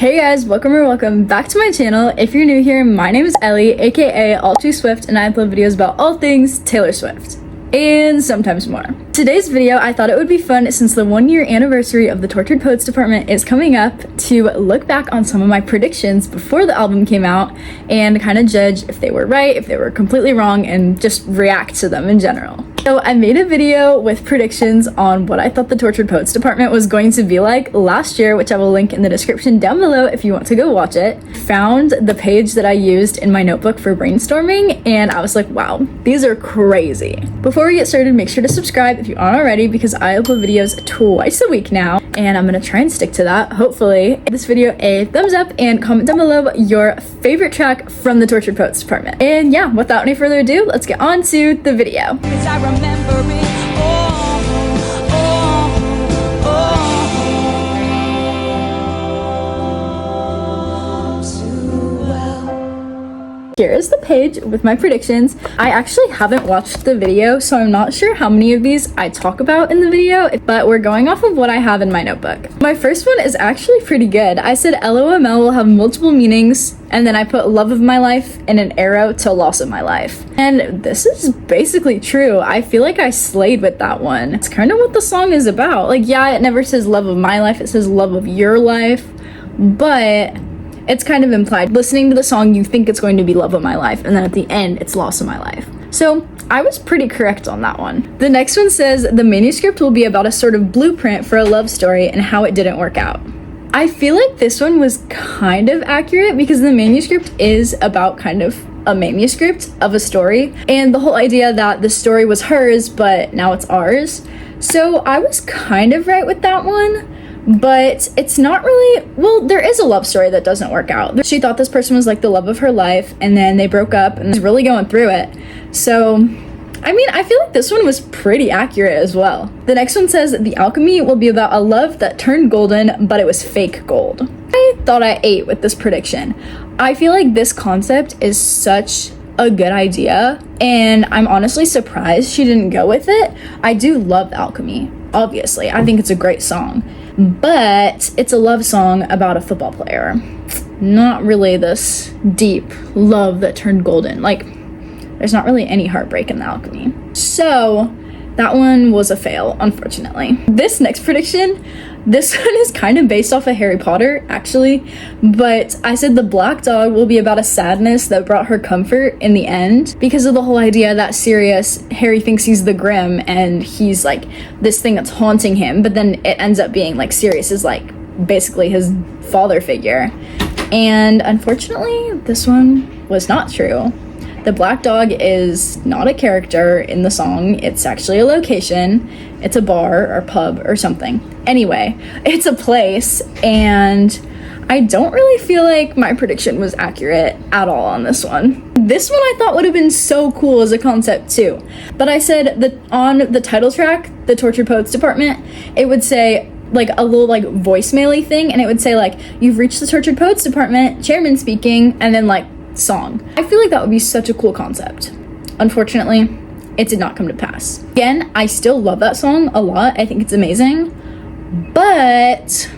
Hey guys, welcome back to my channel. If you're new here, my name is Ellie, aka All Too Swift, and I upload videos about all things Taylor Swift and sometimes more. Today's video, I thought it would be fun since the 1-year anniversary of the Tortured Poets department is coming up to look back on some of my predictions before the album came out and kind of judge if they were right, if they were completely wrong, and just react to them in general. So I made a video with predictions on what I thought the Tortured Poets department was going to be like last year, which I will link in the description down below if you want to go watch it. Found the page that I used in my notebook for brainstorming, and I was like, wow, these are crazy. Before we get started, make sure to subscribe if you aren't already, because I upload videos twice a week now, and I'm gonna try and stick to that. Hopefully, give this video a thumbs up and comment down below your favorite track from the Tortured Poets department. And yeah, without any further ado, let's get on to the video. Here is the page with my predictions. I actually haven't watched the video, so I'm not sure how many of these I talk about in the video, but we're going off of what I have in my notebook. My first one is actually pretty good. I said LOML will have multiple meanings, and then I put love of my life and an arrow to loss of my life. And this is basically true. I feel like I slayed with that one. It's kind of what the song is about. Like, yeah, it never says love of my life, it says love of your life, but it's kind of implied. Listening to the song, you think it's going to be love of my life, and then at the end, it's loss of my life. So I was pretty correct on that one. The next one says the manuscript will be about a sort of blueprint for a love story and how it didn't work out. I feel like this one was kind of accurate because the manuscript is about kind of a manuscript of a story, and the whole idea that the story was hers, but now it's ours. So I was kind of right with that one. But it's not really, well, there is a love story that doesn't work out. She thought this person was like the love of her life, and then they broke up and was really going through it. So, I mean, I feel like this one was pretty accurate as well. The next one says the alchemy will be about a love that turned golden, but it was fake gold. I thought I ate with this prediction. I feel like this concept is such a good idea, and I'm honestly surprised she didn't go with it. I do love Alchemy, obviously. I think it's a great song, but it's a love song about a football player. Not really this deep love that turned golden. Like, there's not really any heartbreak in the Alchemy. So that one was a fail, unfortunately. This next prediction, this one is kind of based off of Harry Potter, actually, but I said the black dog will be about a sadness that brought her comfort in the end, because of the whole idea that Sirius, Harry thinks he's the Grim, and he's like this thing that's haunting him, but then it ends up being like Sirius is like basically his father figure. And unfortunately, this one was not true. The black dog is not a character in the song. It's actually a location. It's a bar or pub or something. Anyway, it's a place, and I don't really feel like my prediction was accurate at all on this one. This one I thought would have been so cool as a concept too. But I said that on the title track, the Tortured Poets department, it would say like a little like voicemail-y thing, and it would say like, you've reached the Tortured Poets department, chairman speaking, and then like song. I feel like that would be such a cool concept. Unfortunately, it did not come to pass. Again, I still love that song a lot. I think it's amazing, but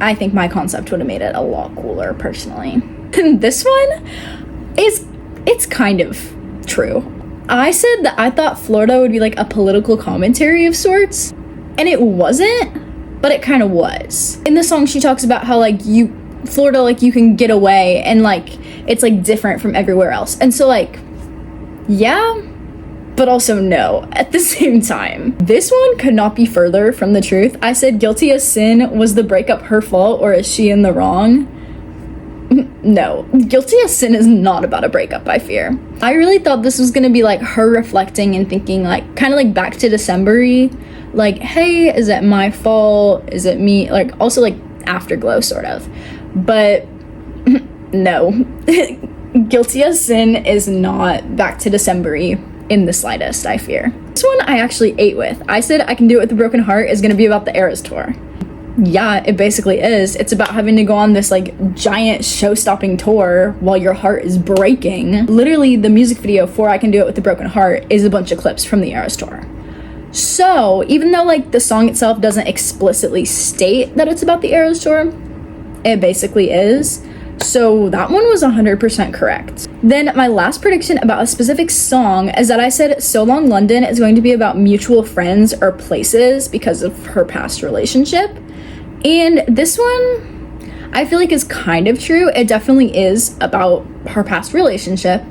I think my concept would have made it a lot cooler personally. This one it's kind of true. I said that I thought Florida would be like a political commentary of sorts, and it wasn't, but it kind of was. In the song, she talks about how like Florida, like you can get away, and like it's like different from everywhere else. And so like, yeah, but also no at the same time. This one could not be further from the truth. I said guilty as sin. Was the breakup her fault, or is she in the wrong? No, guilty as sin is not about a breakup, I fear. I really thought this was gonna be like her reflecting and thinking like kind of like Back to December-y, like, hey, is it my fault, is it me, like also like Afterglow sort of. But no, guilty as sin is not Back to December-y in the slightest, I fear. This one I actually ate with. I said I Can Do It With a Broken Heart is gonna be about the Eras tour. Yeah, it basically is. It's about having to go on this like giant show-stopping tour while your heart is breaking. Literally, the music video for I Can Do It With a Broken Heart is a bunch of clips from the Eras tour. So even though like the song itself doesn't explicitly state that it's about the Eras tour, it basically is. So that one was 100% correct. Then my last prediction about a specific song is that I said So Long London is going to be about mutual friends or places because of her past relationship. And this one I feel like is kind of true. It definitely is about her past relationship,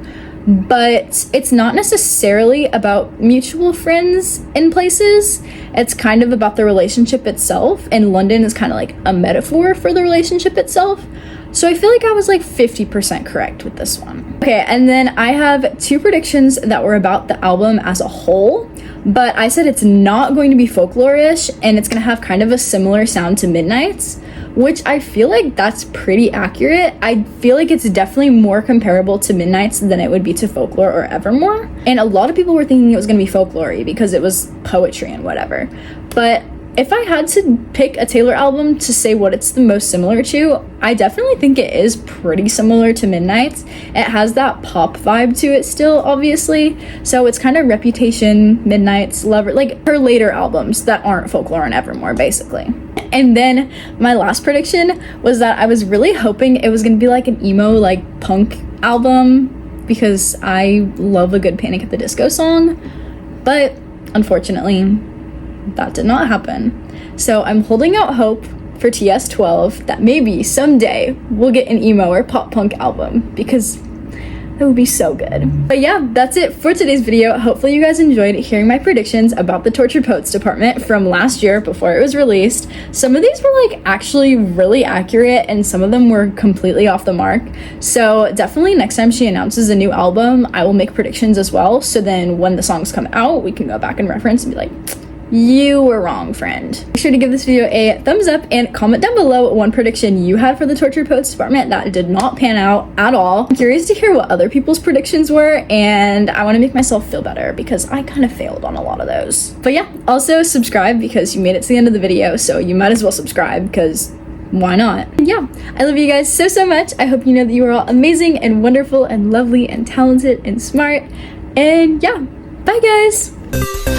but it's not necessarily about mutual friends in places. It's kind of about the relationship itself, and London is kind of like a metaphor for the relationship itself. So I feel like I was like 50% correct with this one. Okay, and then I have two predictions that were about the album as a whole, but I said it's not going to be folklore-ish, and it's gonna have kind of a similar sound to Midnight's, which I feel like that's pretty accurate. I feel like it's definitely more comparable to Midnight's than it would be to Folklore or Evermore. And a lot of people were thinking it was gonna be folklore-y because it was poetry and whatever. But if I had to pick a Taylor album to say what it's the most similar to, I definitely think it is pretty similar to Midnight's. It has that pop vibe to it still, obviously. So it's kind of Reputation, Midnight's, Lover, like her later albums that aren't Folklore and Evermore, basically. And then my last prediction was that I was really hoping it was gonna be like an emo, like punk album, because I love a good Panic at the Disco song. But unfortunately, that did not happen. So I'm holding out hope for TS12 that maybe someday we'll get an emo or pop punk album, because that would be so good. But yeah, that's it for today's video. Hopefully you guys enjoyed hearing my predictions about the Tortured Poets Department from last year before it was released. Some of these were like actually really accurate, and some of them were completely off the mark. So definitely next time she announces a new album, I will make predictions as well. So then when the songs come out, we can go back and reference and be like, you were wrong, friend. Make sure to give this video a thumbs up and comment down below one prediction you had for the Tortured Poets Department that did not pan out at all. I'm curious to hear what other people's predictions were, and I want to make myself feel better because I kind of failed on a lot of those. But yeah, also subscribe because you made it to the end of the video, so you might as well subscribe because why not? And yeah, I love you guys so, so much. I hope you know that you are all amazing and wonderful and lovely and talented and smart. And yeah, bye guys.